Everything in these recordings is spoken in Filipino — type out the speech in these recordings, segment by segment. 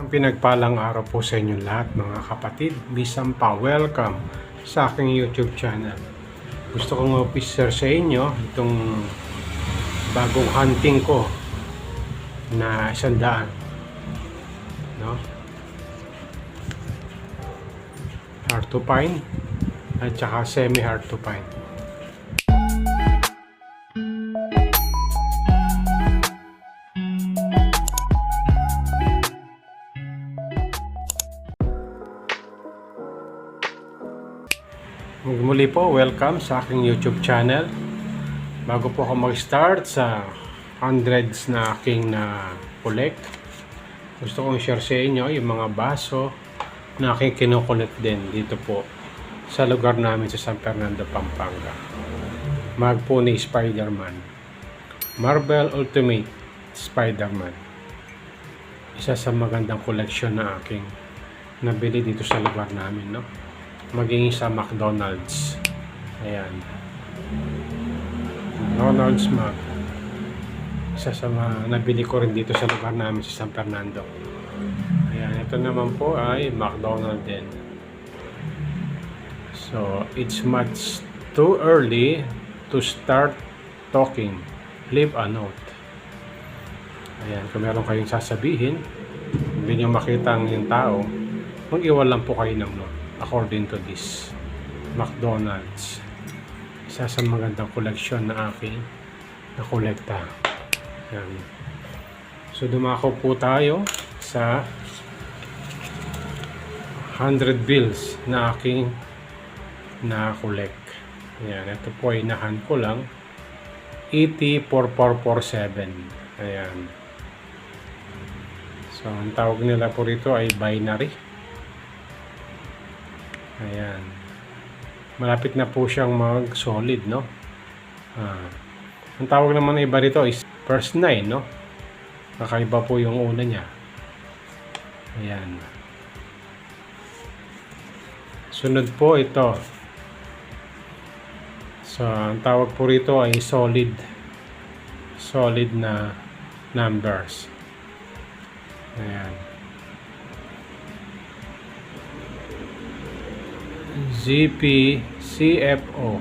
Ang pinagpalang araw po sa inyo lahat mga kapatid. Bisampa, welcome sa aking YouTube channel. Gusto kong i-share sa inyo itong bagong hunting ko na 100, no? Hard to find at saka semi hard to find. Muli po, welcome sa aking YouTube channel. Bago po ako mag-start sa hundreds na aking na-collect, gusto kong share sa inyo yung mga baso na aking kinokollect din dito po sa lugar namin sa San Fernando, Pampanga. Mag po ni Spider-Man, Marvel Ultimate Spider-Man. Isa sa magandang koleksyon na aking nabili dito sa lugar namin, no? Maging sa McDonald's. Ayan. McDonald's Mag. Isa sa mga nabili ko rin dito sa lugar namin sa San Fernando. Ayan. Ito naman po ay McDonald's din. So, it's much too early to start talking. Leave a note. Ayan. Kung meron kayong sasabihin, hindi nyo makita ang yung tao, mag-iwan lang po kayo ng note. According to this McDonald's, isa sa magandang koleksyon na aking nakolekta. Yan. So dumako po tayo sa 100 bills na aking na-collect. Ayan, ito po ay nahan ko lang, ET4447. Ayan. So ang tawag nila po rito ay binary. Ayan. Malapit na po siyang mag-solid, no? Ang tawag naman na iba rito is first 9, no? Kakaiba po yung una niya. Ayan. Sunod po ito. So, ang tawag po rito ay solid. Solid na numbers. Ayan. ZPCFO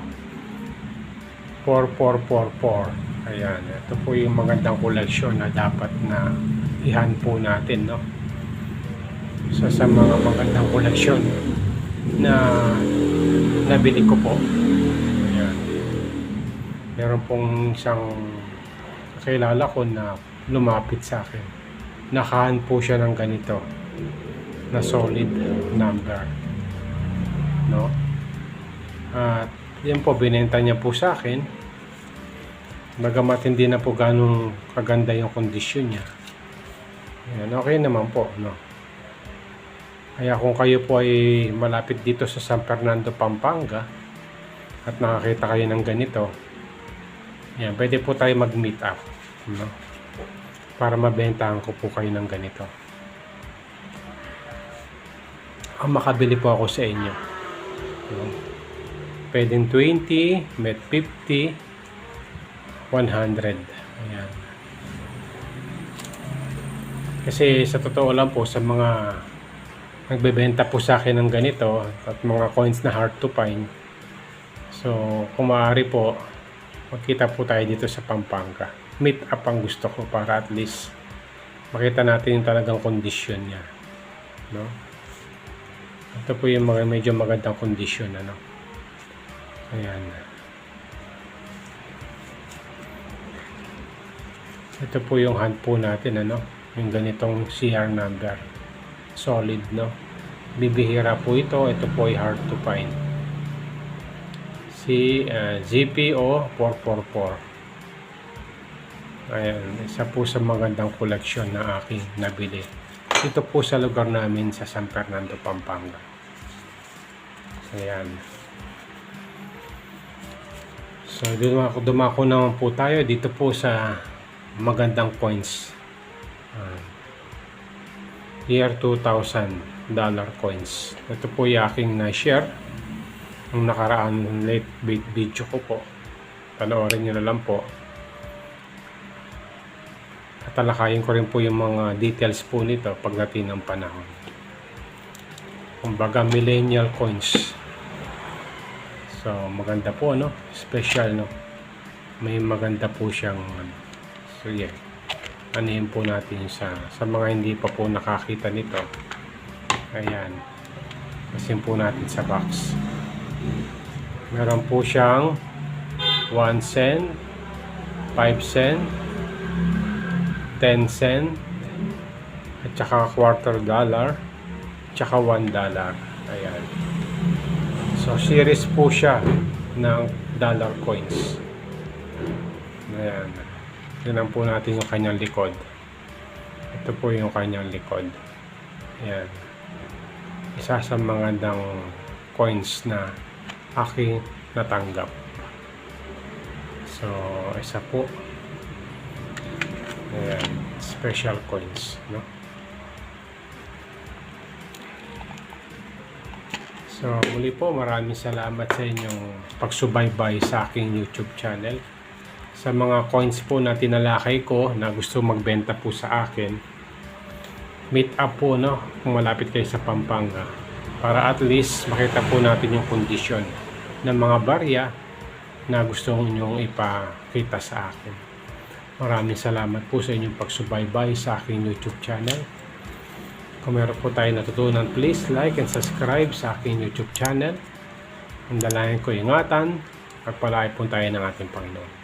4444. Ayan, ito po yung magandang koleksyon na dapat na ihan po natin, no? Sa mga magandang koleksyon na nabili ko po. Ayan. Meron pong isang kakilala ko na lumapit sa akin. Nakahan po siya ng ganito na solid number, no? At yan po, binenta niya po sa akin, bagamat hindi na po ganong kaganda yung kondisyon niya. Ayan, okay naman po, no? Kaya kung kayo po ay malapit dito sa San Fernando, Pampanga at nakakita kayo ng ganito, ayan, pwede po tayo mag-meet up, no? Para mabentahan ko po kayo ng ganito. Makabili po ako sa inyo. Pwedeng 20, met 50, 100. Ayan. Kasi sa totoo lang po, sa mga nagbebenta po sa akin ng ganito at mga coins na hard to find, so kung maaari po, magkita po tayo dito sa Pampanga. Meet up ang gusto ko para at least makita natin yung talagang kondisyon niya, no? Ito po yung medyo magandang kondisyon, ano? Ayan. Ito po yung hand po natin, ano? Yung ganitong CR number. Solid, no? Bibihira po ito. Ito po ay hard to find. ZPO 444. Ayan. Isa po sa magandang koleksyon na aking nabili. Ito po sa lugar namin sa San Fernando, Pampanga. Ayan. So, dumako naman po tayo dito po sa magandang coins. Year 2000 dollar coins. Ito po yung aking na-share nung nakaraan late video ko po. Panoorin nyo na lang po. tatalakayin ko rin po yung mga details po nito pagdating ng panahon. Kumbaga millennial coins. So maganda po, no? Special, no? May maganda po siyang so yeah. Anuhin po natin sa mga hindi pa po nakakita nito. Ayan. Pasin po natin sa box. Meron po siyang 1 cent, 5 cent, 10 cent, at saka $quarter, tsaka $1. Ayan. So series po siya ng dollar coins. Ayan. Tignan po natin yung kanyang likod. Ito po yung kanyang likod. Ayan. Isa sa mga coins na aking natanggap. So, isa po. Ayan. Special coins, no? So, muli po, maraming salamat sa inyong pagsubaybay sa aking YouTube channel. Sa mga coins po na tinalakay ko na gusto magbenta po sa akin, meet up po, no? Kung malapit kayo sa Pampanga, para at least makita po natin yung kondisyon ng mga barya na gusto nyong ipakita sa akin. Maraming salamat po sa inyong pagsubaybay sa aking YouTube channel. Kung meron po tayo natutunan, please like and subscribe sa aking YouTube channel. Ang dalangin ko, ingatan, pagpalain po tayo ng ating Panginoon.